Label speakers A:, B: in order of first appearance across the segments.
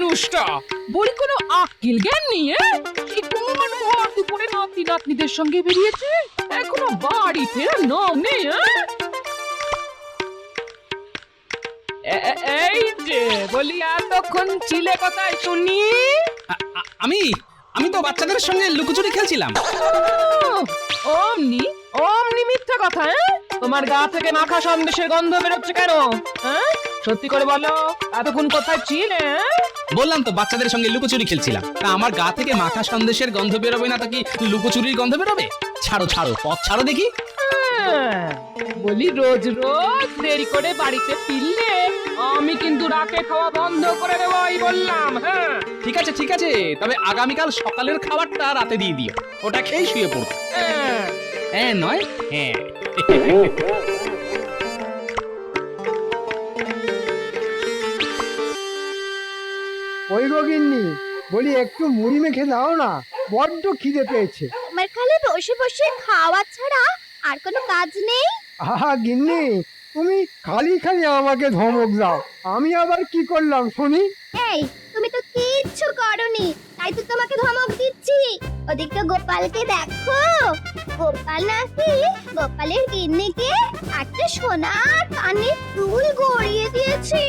A: মানুষটা বলি কোনো আক্কেল জ্ঞান নিয়ে কি কোন ভর দুপুরে নাতি নাতনিদের সঙ্গে বেরিয়েছে, এখনো বাড়ি ফেরার নাম নেই। এই যে বলি এতক্ষণ ছিলে কোথায় শুনি?
B: আমি আমি তো বাচ্চাদের সঙ্গে লুকোচুরি খেলছিলাম।
A: অমনি অমনি মিথ্যা কথা। তোমার গা থেকে মাখা সন্দেশের গন্ধ বেরোচ্ছে কেন? সত্যি করে বলো, এতক্ষণ কোথায় ছিলে?
B: বললাম তো বাচ্চাদের সঙ্গে লুকোচুরি খেলছিলাম। তা আমার গা থেকে মাখা সন্দেশের গন্ধ বেরোবে না, তা কি লুকোচুরির গন্ধ বেরোবে? ছাড়ো ছাড়ো, পথ ছাড়ো দেখি।
A: বলি রোজ রোজ দেরি করে বাড়িতে ফিরলে আমি কিন্তু রাতে খাওয়া বন্ধ করে দেবো বললাম। হ্যাঁ
B: ঠিক আছে ঠিক আছে, তবে আগামীকাল সকালের খাবারটা রাতে দিয়ে দিও, ওটা খেয়ে শুয়ে পড়বো। হ্যাঁ নয় হ্যাঁ।
C: ওই গো গিন্নি, বলি একটু মুড়ি মেখে দাও না, বড্ড খিদে পেয়েছে।
D: তোমার খালি বসে বসে খাওয়া ছাড়া আর কোনো কাজ নেই?
C: আহা গিন্নি, তুমি খালি খালি আমাকে ধমক দাও, আমি আবার কি করলাম শুনি?
D: এই তুমি তো কিচ্ছু করনি, তাই তো তোমাকে ধমক দিচ্ছি। ওদিকে গোপালকে দেখো, গোপাল নাকি গোপালের গিন্নিকে একটা সোনার কানের দুল গড়িয়ে দিয়েছে।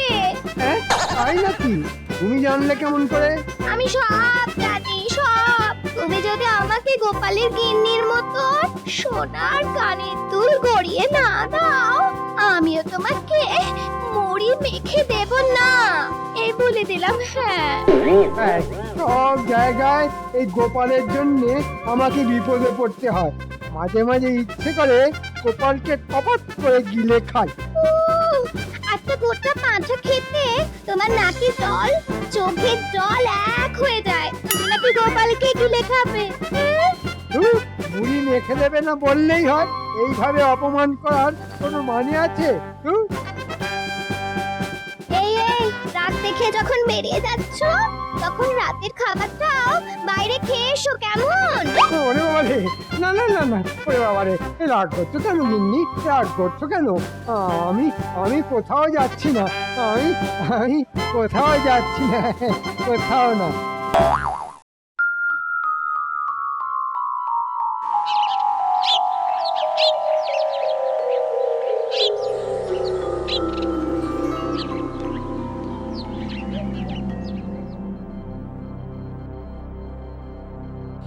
C: হ্যাঁ তাই নাকি? তুমি জানলে কেমন করে?
D: আমি সব জানি সব। তুমি যদি আমাকে গোপালের গিন্নির মতো সোনার কানের দুল গড়িয়ে না দাও, আমিও তোমাকে মুড়ি মেখে দেব না, এই বলে দিলাম। হ্যাঁ
C: এই, সব জায়গায় এই গোপালের জন্য আমাকে বিপদে পড়তে হয়। মাঝে মাঝে ইচ্ছে করে গোপালকে কপট করে গিলে খাই।
D: একটা গোটা পাঁঠা খেতে তোমার নাকি জল চোখের জল এক হয়ে যায়, তুমি নাকি গোপালকে গিলে খাবে।
C: ধুর, মুড়ি মেখে দেবে না বললেই হয়, এইভাবে অপমান করার কোনো মানে আছে? ধুর।
D: এই রাত দেখে যখন বেরিয়ে যাচ্ছ তখন রাতের খাবারটাও বাইরে খেয়ে এসো, কেমন?
C: ওরে বাবা রে, না না না না, ওরে বাবা রে, রাগ করছো কেন গিন্নি, রাগ করছো কেন? আমি আমি কোথাও যাচ্ছি না, আমি আমি কোথাও যাচ্ছি না, কোথাও না।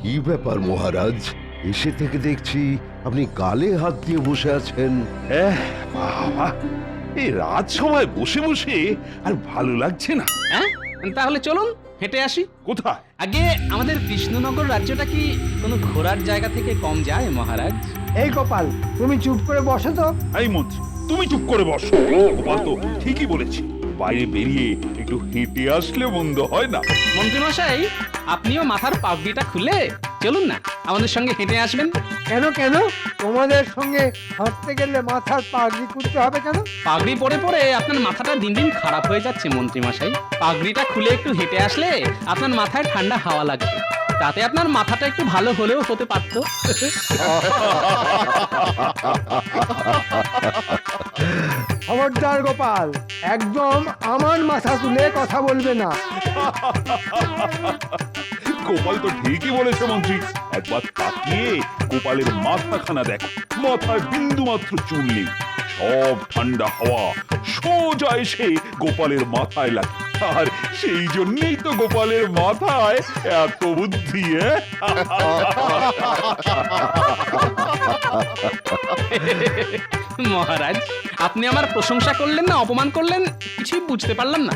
E: কি ব্যাপার মহারাজ, এসে থেকে দেখছি আপনি গালে হাত দিয়ে বসে আছেন।
F: বাবা, এই রাত সময় বসে বসে আর ভালো লাগছে না।
B: হ্যাঁ তাহলে চলুন হেঁটে আসি।
F: কোথায়?
B: আগে আমাদের কৃষ্ণনগর রাজ্যটা কি কোনো ঘোরার জায়গা থেকে কম যায় মহারাজ?
C: এই গোপাল, তুমি চুপ করে বসো তো।
F: এই মন্ত্রী, তুমি চুপ করে বসো। গোপাল তো ঠিকই বলেছে, বাইরে বেরিয়ে একটু হেঁটে আসলে মন্দ হয় না।
B: মন্ত্রীমশাই, আপনিও মাথার পাগড়িটা খুলে চলুন না, আমাদের সঙ্গে হেঁটে আসবেন।
C: কেন কেন? তোমাদের সঙ্গে হাঁটতে গেলে মাথার পাগড়ি করতে হবে কেন?
B: পাগড়ি পরে পরে আপনার মাথাটা দিন দিন খারাপ হয়ে যাচ্ছে মন্ত্রীমশাই। পাগড়িটা খুলে একটু হেঁটে আসলে আপনার মাথায় ঠান্ডা হাওয়া লাগবে, তাতে আপনার মাথাটা একটু ভালো হলেও হতে পারতো।
C: খবরদার গোপাল, একদম আমার মাথা তুলে কথা বলবে না।
F: গোপাল তো ঠিকই বলেছে মন্ত্রী, একবার তাকিয়ে গোপালের মাথাখানা দেখো, মাথায় বিন্দু মাত্র চুল নেই, সব ঠান্ডা হাওয়া সোজা এসে গোপালের মাথায় লাগে, আর সেই জন্যই তো গোপালের মাথায় এত বুদ্ধি।
B: মহারাজ, আপনি আমার প্রশংসা করলেন না অপমান করলেন কিছুই বুঝতে পারলাম না।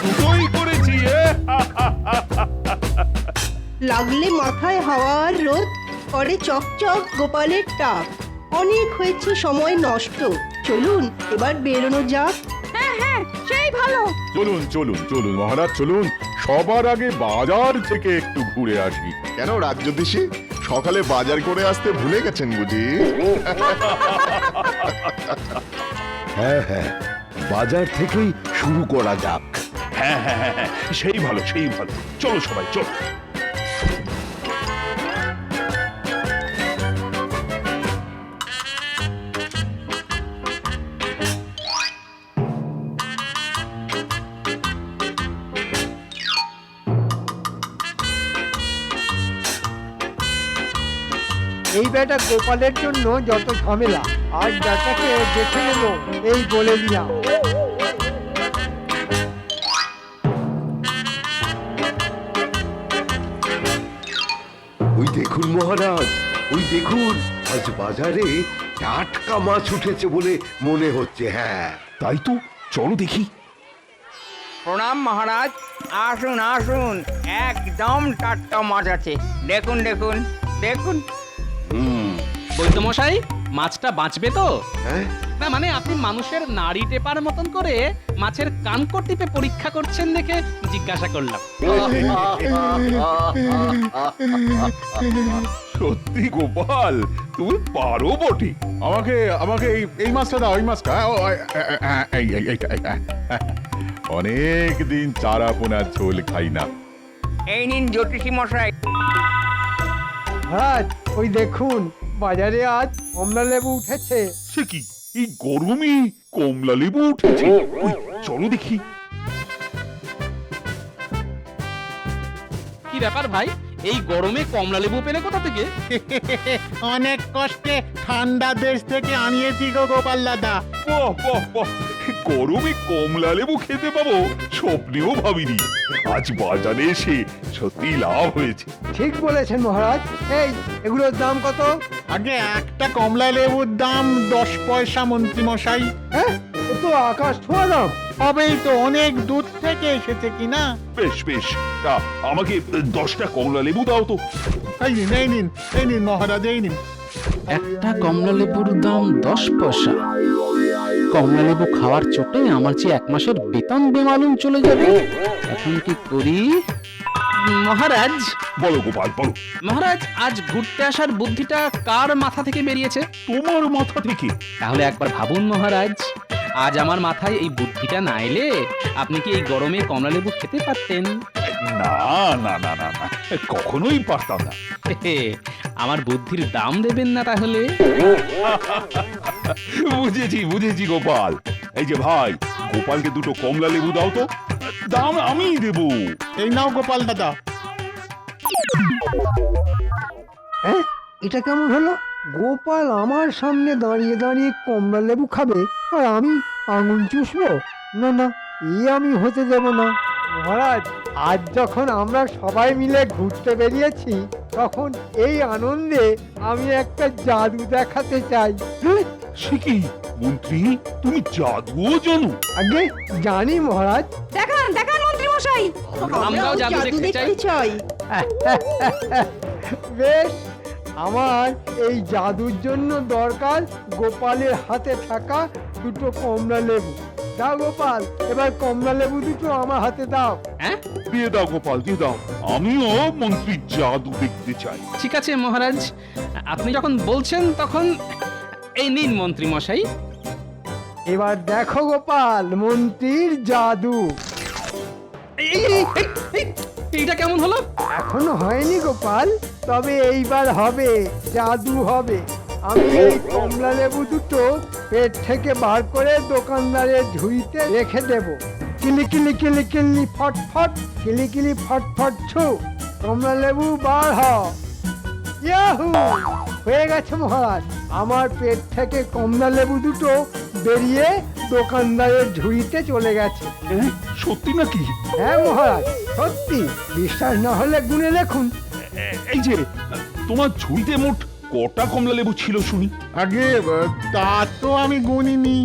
F: দুটোই করেছি।
G: লাগলে মাথায় হাওয়ার রোদ, করে চকচক গোপালের টাক। অনেক হয়েছে সময় নষ্ট, চলুন এবার বেরোনো যাক।
D: হ্যাঁ সেই ভালো।
F: চলুন চলুন চলুন মহারাজ, চলুন সবার আগে বাজার থেকে একটু ঘুরে আসি।
H: কেন রাজ্যদেশে সকালে বাজার করে আসতে ভুলে গেছেন বুঝি?
E: হ্যাঁ হ্যাঁ, বাজার থেকেই শুরু করা যাক।
F: হ্যাঁ হ্যাঁ হ্যাঁ হ্যাঁ, সেই ভালো সেই ভালো, চলো সবাই চলো।
C: এই বেটা গোপালের জন্য যত ঝামেলা, আর বেটাকে দেখে নেবো এই বলে দিলাম।
E: ওই দেখুন মহারাজ, ওই দেখুন, আজ বাজারে টাটকা মাছ উঠেছে বলে মনে হচ্ছে। হ্যাঁ,
F: তাই তো, চলো দেখি।
I: প্রণাম মহারাজ, আসুন আসুন, একদম টাটকা মাছ আছে। দেখুন দেখুন দেখুন।
B: বৈদ্যমশাই, মাছটা বাঁচবে তো?
E: হ্যাঁ,
B: না মানে আপনি মানুষের নাড়ি টেপার মতন করে মাছের কানকর টিপে পরীক্ষা করছেন দেখে জিজ্ঞাসা করলাম।
F: সত্যি গোপাল, তুমি পারো বটে।
H: আমাকে আমাকে এই মাছটা দাও, এই মাছটা। অনেক দিন চারা পোনার ঝোল খাই না।
I: এই নিন জ্যোতিষী মশাই।
C: মহারাজ, ওই দেখুন বাজারে আজ কমলা লেবু উঠেছে।
F: সে কি, এই গরমে কমলা লেবু উঠেছে? ওই, চলো দেখি।
B: কি ব্যাপার ভাই, এই গরমে কমলা লেবু পেলে কোথা থেকে?
J: অনেক কষ্টে ঠান্ডা দেশ থেকে আনিয়েছি গো গোপাল দাদা।
F: বাহ বাহ বাহ, গরমে কমলা লেবু খেতে পাবো স্বপ্নেও ভাবিনি। আজ বাজারে এসে সত্যি লাভ হয়েছে।
C: ঠিক বলেছেন মহারাজ। এই এগুলোর দাম কত?
J: আগে একটা কমলা লেবুর দাম 10 পয়সা মন্ত্রী মশাই।
C: হ্যাঁ, এ তো আকাশ ছোঁয়া দাম।
J: হবেই তো, অনেক দূর থেকে এসেছে কিনা।
F: বেশ বেশ, তা আমাকে 10টা কমলা লেবু দাও তো।
J: এই নিন এই নিন এই নিন মহারাজ, এই নিন।
B: একটা কমলা লেবুর দাম 10 পয়সা। কমলা লেবু খাওয়ার চোটে আমার যে 1 মাসের বেতন বেমালুম চলে যাবে। এখন কি করি? মহারাজ,
F: বলো গোপাল, বলো।
B: মহারাজ, আজ ঘুরতে আসার বুদ্ধিটা কার মাথা থেকে বেরিয়েছে?
F: তোমার মাথা থেকে?
B: তাহলে একবার ভাবুন মহারাজ, আজ আমার মাথায় এই বুদ্ধিটা না এলে আপনি কি এই গরমে কমলা লেবু খেতে পারতেন?
F: না না না না না, কখনোই পারতাম না।
B: আমার বুদ্ধির দাম দেবেন না তাহলে?
F: বুঝেছি বুঝেছি গোপাল। এই যে ভাই, গোপালকে 2টো কমলা লেবু দাও তো, দাম আমিই দেবো।
J: এই নাও গোপাল দাদা।
C: হ্যাঁ, এটা কেমন হলো? গোপাল আমার সামনে দাঁড়িয়ে দাঁড়িয়ে কমলা লেবু খাবে আর আমি আঙুল চুষবো? না না, আমি হতে দেব না। মহারাজ, আজ যখন আমরা সবাই মিলে ঘুরতে বেরিয়েছি, তখন এই আনন্দে আমি একটা জাদু দেখাতে চাই।
F: সে কি মন্ত্রী, তুমি জাদুও জানো?
C: আগে জানি মহারাজ।
A: দেখান দেখান মন্ত্রী মশাই।
B: আমরাও জাদু দেখতে চাই।
G: চাই।
C: বেশ, আমার এই জাদুর জন্য দরকার গোপালের হাতে থাকা 2টো কমলা লেবু। দাও গোপাল, এবার কমলা লেবু 2টো আমার হাতে দাও।
B: হ্যাঁ,
F: দিয়ে দাও গোপাল, দিয়ে দাও। আমিও মন্ত্রীর জাদু দেখতে চাই।
B: ঠিক আছে মহারাজ, আপনি যখন বলছেন তখন এই নিন মন্ত্রী মশাই।
C: এবার দেখো গোপাল, মন্ত্রীর জাদু।
B: এইটা কেমন হলো?
C: এখনো হয়নি গোপাল, তবে এইবার হবে, জাদু হবে। আমি এই কমলা লেবু 2টো পেট থেকে বার করে দোকানদারের ঝুড়িতে রেখে দেব। কিলি কিলি কিলি কিলি ফট ফট, কিলি কিলি ফট ফট ছু, কমলা লেবু বার হ। ইয়াহু, হয়ে গেছে মহারাজ। আমার পেট থেকে কমলা লেবু 2টো বেরিয়ে দোকানদারের ঝুড়িতে চলে গেছে।
F: সত্যি নাকি?
C: হ্যাঁ মহারাজ, সত্যি। বিশ্বাস না হলে গুনে দেখুন।
F: এই যে, তোমার ঝুড়িতে মোট কটা কমলা লেবু ছিল শুনি?
J: আগে তা তো আমি গুনিনি।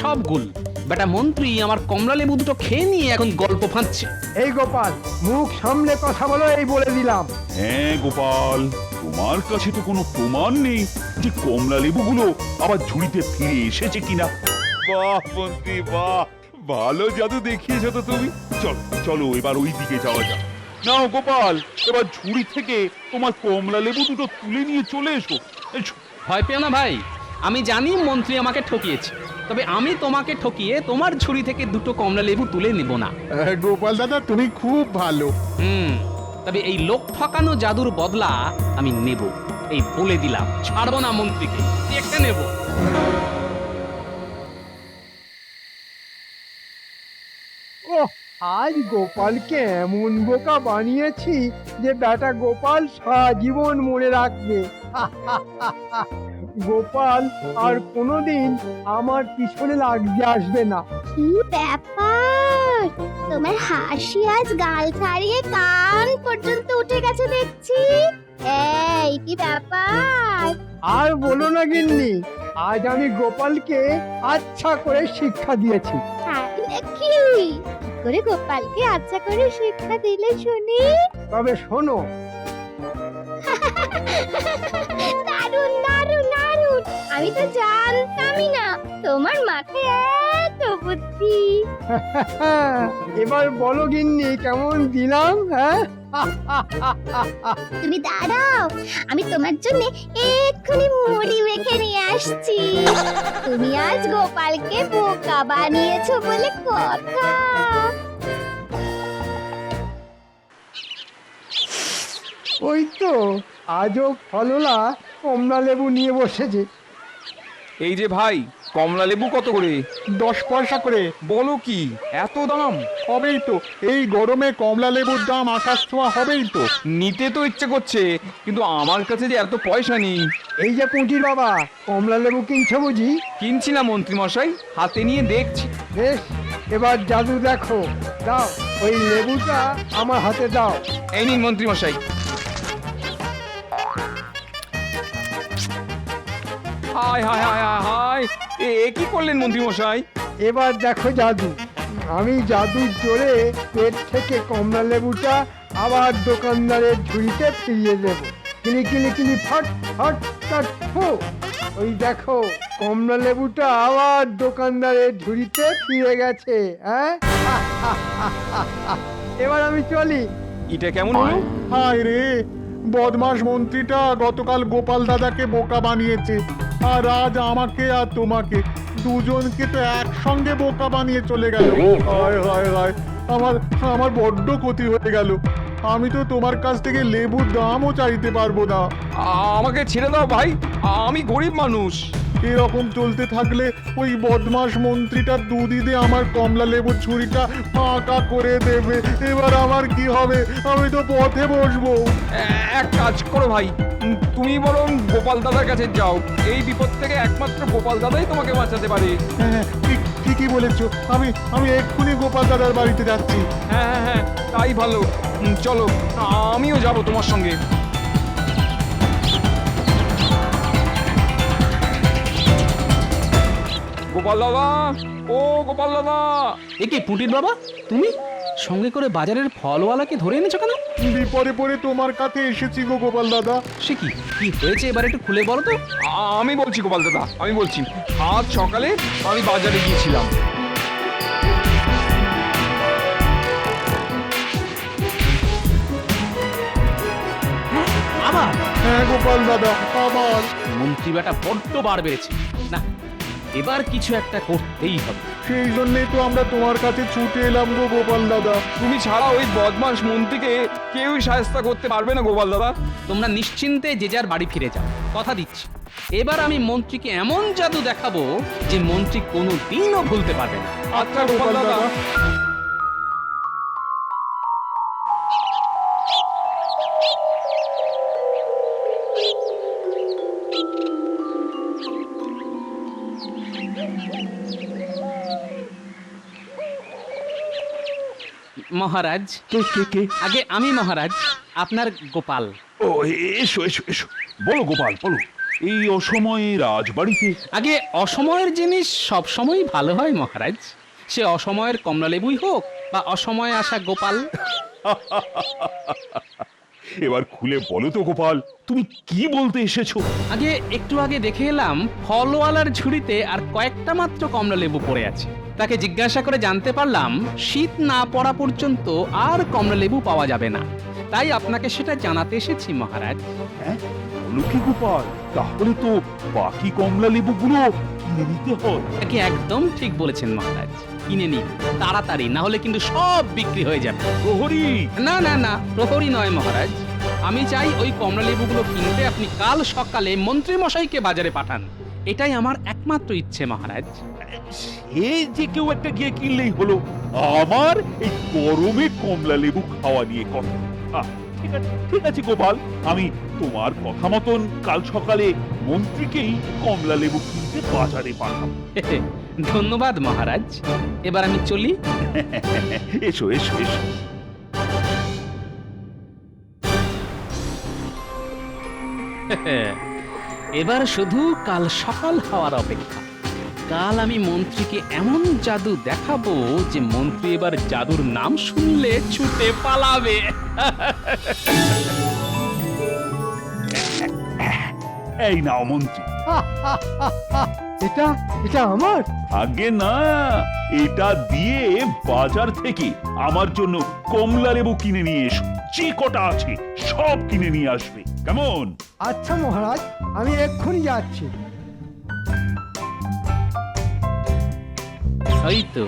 B: সব গুল। বেটা মন্ত্রী আমার কমলা লেবু 2টো খেয়ে নিয়ে এখন গল্প ফাঁদছে।
C: এই গোপাল, মুখ সামলে কথা বলো, এই বলে দিলাম।
F: হ্যাঁ গোপাল, তোমার কাছে তো কোনো প্রমাণ নেই যে কমলা লেবুগুলো আবার ঝুড়িতে ফিরে এসেছে কিনা। বাহ মন্ত্রী বাহ, ভালো জাদু দেখিয়েছো তো তুমি। চলো চলো, এবার ওই দিকে যাওয়া যাক। নাও গোপাল, এবার ঝুড়ি থেকে তোমার কমলা লেবু 2টো তুলে নিয়ে চলে এসো। এসো।
B: ভয় পেও না ভাই, আমি জানি মন্ত্রী আমাকে ঠকিয়েছে, তবে আমি তোমাকে ঠকিয়ে তোমার ঝুড়ি থেকে 2টো কমলা লেবু তুলে নেব না।
J: গোপাল দাদা, তুমি খুব ভালো।
B: তবে এই লোক ঠকানো জাদুর বদলা আমি নেব, এই বলে দিলাম। ছাড়বো না মন্ত্রীকে, দেখে নেব।
C: ও আজ গোপালকে এমন বোকা বানিয়েছি যে বেটা গোপাল সারা জীবন মনে রাখবে। গোপাল আর কোনোদিন আমার পিছনে লাগতে আসবে না।
D: কি ব্যাপার, তোমার হাসি আজ গাল ছাড়িয়ে কান পর্যন্ত উঠে গেছে দেখছি। এই কি ব্যাপার?
C: আর বলো না গিন্নি, আজ আমি গোপালকে আচ্ছা করে শিক্ষা দিয়েছি।
D: তাই নাকি? কি করে গোপালকে আচ্ছা করে শিক্ষা দিলে শুনি?
C: তবে শোনো,
D: দারুণ দারুণ দারুণ, আমি তো জানতামই না তোমার মাথায় এত বুদ্ধি।
C: এবার বলো গিন্নি কেমন দিলাম? হ্যাঁ,
D: তুমি দাঁড়াও, আমি তোমার জন্য এক্ষুনি মুড়ি মেখে নিয়ে আসছি। তুমি আজ গোপালকে বোকা বানিয়েছো বলে কথা।
C: ওই তো আজও ফললা কমলা লেবু নিয়ে বসেছে।
I: এই যে ভাই, কমলা লেবু কত করে?
J: 10 পয়সা করে।
I: বলো কি, এত দাম?
J: হবেই তো, এই গরমে কমলা লেবুর দাম আকাশ ছোঁয়া হবেই তো।
I: নিতে তো ইচ্ছে করছে, কিন্তু আমার কাছে যে এত পয়সা নেই।
C: এই যে পুঁটির বাবা, কমলা লেবু কিনছো বুঝি?
I: কিনছি না মন্ত্রী মশাই, হাতে নিয়ে দেখছি।
C: বেশ, এবার জাদু দেখো। দাও, ওই লেবুটা আমার হাতে দাও।
I: এই নিন মন্ত্রী মশাই। হায় হায় হায় হায় হায়, এ কি করলেন মন্ত্রী মশাই?
C: এবার দেখো জাদু। আমি জাদুর জোরে পেট থেকে কমলা লেবুটা আবার দোকানদারের ঝুড়িতে ফিরিয়ে দেব। কিলি কিলি কিলি ফট ফট ফট ফু। ওই দেখো, কমলা লেবুটা আবার দোকানদারের ঝুড়িতে ফিরে গেছে। হ্যাঁ, এবার আমি চলি।
I: এটা কেমন হলো?
J: হায় রে, বদমাস মন্ত্রীটা গতকাল গোপাল দাদাকে বোকা বানিয়েছে, আর আজ আমাকে আর তোমাকে দুজনকে তো একসঙ্গে বোকা বানিয়ে চলে গেল। হায় হায় হায়, আমার আমার বড্ড ক্ষতি হয়ে গেল। আমি তো তোমার কাছ থেকে লেবুর দামও চাইতে পারবো না।
I: আমাকে ছেড়ে দাও ভাই, আমি গরিব মানুষ।
J: এরকম চলতে থাকলে ওই বদমাস মন্ত্রীটার দুদিদে আমার কমলা লেবুর ছুরিটা ফাঁকা করে দেবে। এবার আমার কি হবে? আমি তো পথে বসবো।
I: এক কাজ করো ভাই, তুমি বরং গোপাল দাদার কাছে যাও। এই বিপদ থেকে একমাত্র গোপাল দাদাই তোমাকে বাঁচাতে পারে।
J: হ্যাঁ, ঠিকই বলেছো। আমি এক্ষুনি গোপাল দাদার বাড়িতে যাচ্ছি।
I: হ্যাঁ হ্যাঁ হ্যাঁ, তাই ভালো। চলো, আমিও যাব তোমার সঙ্গে। গোপাল দাদা, ও গোপাল দাদা।
B: এ কি পুটির বাবা, তুমি সঙ্গে করে বাজারের ফলওয়ালাকে ধরে এনেছো কেন?
J: বিপদে পড়ে তোমার কাছে এসেছি গো গোপাল দাদা।
B: সে কি কি হয়েছে এবার একটু খুলে বলো তো।
I: আমি বলছি গোপাল দাদা, আমি বলছি। আজ সকালে আমি বাজারে গিয়েছিলাম।
B: আবার?
J: হ্যাঁ গোপাল দাদা, আবার।
B: মন্ত্রী বেটা বড্ড বার বেড়েছে। না, এবার কিছু একটা করতেই হবে।
J: সেই জন্যই তো আমরা তোমার কাছে ছুটে এলাম গো গোপাল দাদা।
I: তুমি ছাড়া ওই বদমাস মন্ত্রীকে কেউই সাহায্য করতে পারবে না গোপাল দাদা।
B: তোমরা নিশ্চিন্তে যে যার বাড়ি ফিরে যাও, কথা দিচ্ছি। এবার আমি মন্ত্রীকে এমন জাদু দেখাবো যে মন্ত্রী কোনো দিনও ভুলতে পারবে না।
I: আচ্ছা গোপাল দাদা।
B: মহারাজ,
F: কে?
B: আগে আমি মহারাজ, আপনার গোপাল।
F: ও, এসো এসো এসো, বলো গোপাল বলো। এই অসময়ে রাজবাড়িতে?
B: আগে অসময়ের জিনিস সব সময়ই ভালো হয় মহারাজ, সে অসময়ের কমলালেবুই হোক বা অসময়ে আসা গোপাল।
F: এবার খুলে বলো তো গোপাল, তুমি কি বলতে এসেছো?
B: আগে একটু আগে দেখে এলাম ফলওয়ালার ঝুড়িতে আর কয়েকটা মাত্র কমলালেবু পড়ে আছে। তাকে জিজ্ঞাসা করে জানতে পারলাম শীত না পড়া পর্যন্ত আর কমলালেবু পাওয়া যাবে না। তাই আপনাকে সেটা জানাতে এসেছি মহারাজ।
F: হ্যাঁ, বলো কি গোপাল, তাহলে তো বাকি কমলা লেবুগুলো কিনে নিতে হয়।
B: নাকি একদম ঠিক বলেছেন মহারাজ, কিনে নিন তাড়াতাড়ি, না হলে কিন্তু সব বিক্রি হয়ে যাবে।
F: প্রহরী!
B: না না না, প্রহরী নয় মহারাজ, আমি চাই ওই কমলা লেবুগুলো কিনতে আপনি কাল সকালে মন্ত্রী মশাইকে বাজারে পাঠান। এটাই আমার একমাত্র ইচ্ছে মহারাজ।
F: সে যে কেউ একটা গিয়ে কিনলেই হলো, আমার এই গরমে কমলা লেবু খাওয়া নিয়ে কথা। ঠিক আছে গোপাল, আমি তোমার কথা মতন কাল সকালে মন্ত্রীকেই কমলা লেবু কিনতে বাজারে পাঠাবো।
B: ধন্যবাদ মহারাজ, এবার আমি চলি।
F: এসো এসো এসো।
B: এবার শুধু কাল সকাল হওয়ার অপেক্ষা। কাল আমি মন্ত্রীকে এমন জাদু দেখাবো যে মন্ত্রী এবার জাদুর নাম শুনলে ছুটে পালাবে।
F: এই নাও মন্ত্রী।
C: এটা এটা আমার?
F: আগে না, এটা দিয়ে বাজার থেকে আমার জন্য কমলা লেবু কিনে নিয়ে এসো। যে কটা আছে সব কিনে নিয়ে আসবে, কেমন?
C: আচ্ছা মহারাজ, আমি এক্ষুনি যাচ্ছি।
B: ওই তো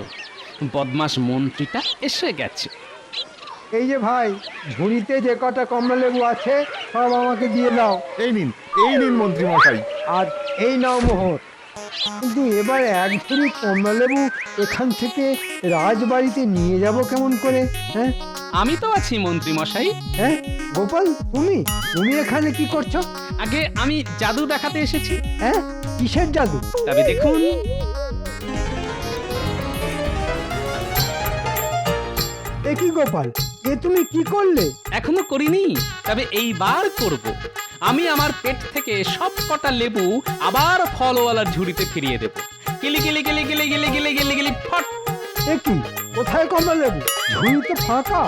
B: বদমাস মন্ত্রীটা এসে গেছে।
C: এই যে ভাই, ঝুড়িতে যে কটা কমলা লেবু আছে সব আমাকে দিয়ে দাও।
J: এই নিন মন্ত্রী মশাই।
C: আর এই নাও মোহর। কিন্তু এবার এক ঝুড়ি কমলা লেবু এখান থেকে রাজবাড়িতে নিয়ে যাব কেমন করে? হ্যাঁ
B: আমি তো আছি মন্ত্রী মশাই।
C: হ্যাঁ গোপাল, তুমি তুমি এখানে কি করছো?
B: আগে আমি জাদু দেখাতে এসেছি।
C: হ্যাঁ, কিসের জাদু?
B: তবে দেখুন।
C: এ কি গোপাল, এ তুমি কি করলে?
B: এখনো করিনি, তবে এইবার করব। আমি আমার পেট থেকে সব কটা লেবু আবার ফলওয়ালার ঝুড়িতে ফিরিয়ে দেব। গিলি গিলি গিলি গিলি গিলি গিলি গিলি গিলি ফট।
C: এ কি, কোথায় কমলা লেবু? ঝুড়ি তো ফাঁকা।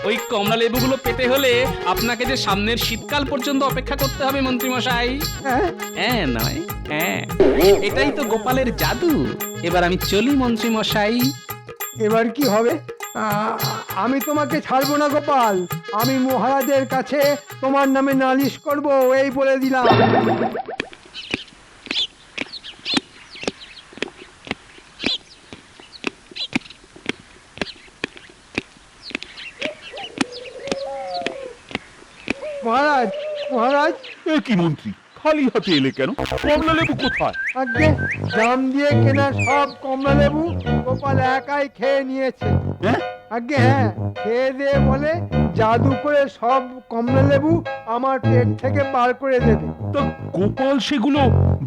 B: ওই কমলা লেবুগুলো পেতে হলে আপনাকে যে সামনের শীতকাল পর্যন্ত অপেক্ষা করতে হবে মন্ত্রী মশাই।
C: হ্যাঁ
B: হ্যাঁ নয় হ্যাঁ, এটাই তো গোপালের জাদু। এবার আমি চলি মন্ত্রী মশাই।
C: এবার কি হবে? আমি তোমাকে ছাড়বো না গোপাল। আমি মহারাজের কাছে তোমার নামে নালিশ করব, এই বলে দিলাম। মহারাজ, মহারাজ,
F: এ কি মন্ত্রী, খালি হাতে এলে কেন? কমলা লেবু কোথায়?
C: আগে দাম দিয়ে কেনা সব কমলা লেবু গোপাল একাই খেয়ে নিয়েছে।
F: হ্যাঁ?
C: আগে হ্যাঁ, খেয়ে দিয়ে বলে জাদু করে সব কমলা লেবু আমার পেট থেকে বার করে দেবে।
F: তা গোপাল সেগুলো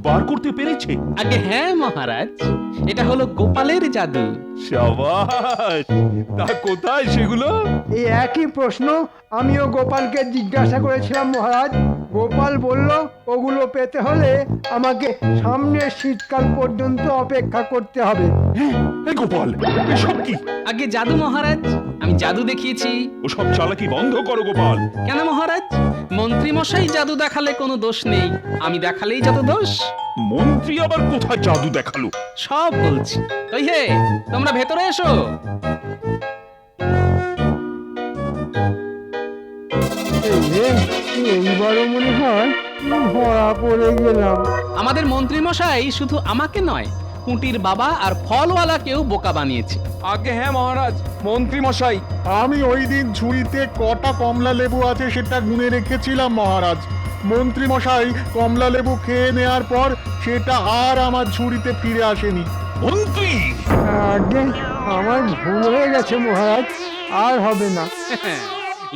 F: বার করতে পেরেছে?
B: আগে হ্যাঁ মহারাজ, এটা হলো গোপালের জাদু।
F: শাবাশ! তা কোথায় সেগুলো?
C: এই একই প্রশ্ন আমিও গোপালকে জিজ্ঞাসা করেছিলাম মহারাজ। গোপাল বলল ওগুলো পেতে হলে আমাকে সামনের শীতকাল পর্যন্ত অপেক্ষা করতে হবে।
F: এই গোপাল, এসব কি?
B: আগে জাদু মহারাজ, আমি জাদু দেখিয়েছি।
F: ওসব চালাকি বন্ধ করো গোপাল।
B: কেন মহারাজ? মন্ত্রী মশাই জাদু দেখালে কোনো দোষ নেই, আমি দেখালেই যত দোষ।
F: মন্ত্রী আবার কোথায় জাদু দেখালো?
B: সব বলছি। ওই হে, তোমরা ভেতরে এসো।
C: এইবারও মনে হয় ধরা পড়ে গেলাম।
B: আমাদের মন্ত্রী মশাই শুধু আমাকে নয়, কুটির বাবা আর ফলওয়ালাকেও বোকা বানিয়েছে।
I: আগে হ্যাঁ মহারাজ, মন্ত্রী মশাই।
J: আমি ওই দিন ঝুড়িতে কটা কমলা লেবু আছে সেটা গুনে রেখেছিলাম মহারাজ। মন্ত্রী মশাই কমলা লেবু খেয়ে নেওয়ার পর সেটা আর আমার ঝুড়িতে ফিরে আসেনি।
F: মন্ত্রী!
C: আগে আমার ভুল হয়ে গেছে মহারাজ, আর হবে না।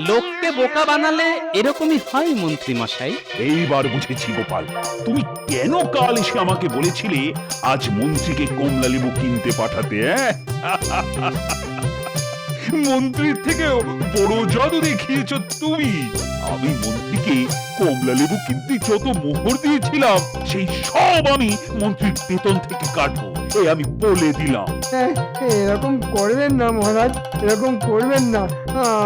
B: লোককে বোকা বানালে এরকমই হয় মন্ত্রী মশাই।
F: এইবার বুঝেছি গোপাল, তুমি কেন কাল এসে আমাকে বলেছিলে আজ মন্ত্রীকে কমলা লেবু কিনতে পাঠাতে। মন্ত্রীর থেকেও বড় জাদু দেখিয়েছ তুমি। আমি মন্ত্রীকে কমলা লেবু কিনতে যত মোহর দিয়েছিলাম সেই সব আমি মন্ত্রীর বেতন থেকে কাটবো, এই আমি বলে দিলাম।
C: এরকম করবেন না মহারাজ, এরকম করবেন না।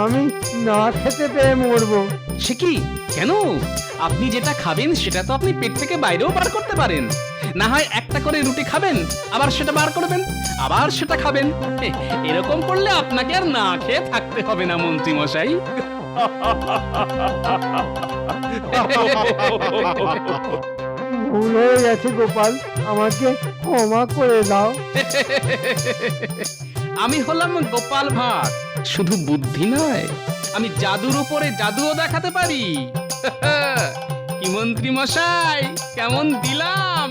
C: আমি না খেতে পেয়ে মরবো।
B: সে কি? কেন? আপনি যেটা খাবেন সেটা তো আপনি পেট থেকে বাইরেও বার করতে পারেন। না হয় একটা করে রুটি খাবেন, আবার সেটা বার করবেন, আবার সেটা খাবেন। এরকম করলে আপনাকে আর না খেয়ে থাকতে হবে না মন্ত্রী মশাই।
C: ভুল হয়ে গেছে গোপাল, আমাকে ক্ষমা করে দাও।
B: আমি হলাম গোপাল ভাঁড়, শুধু বুদ্ধি নয়, আমি জাদুর উপরে জাদুও দেখাতে পারি। কি মন্ত্রী মশাই, কেমন দিলাম?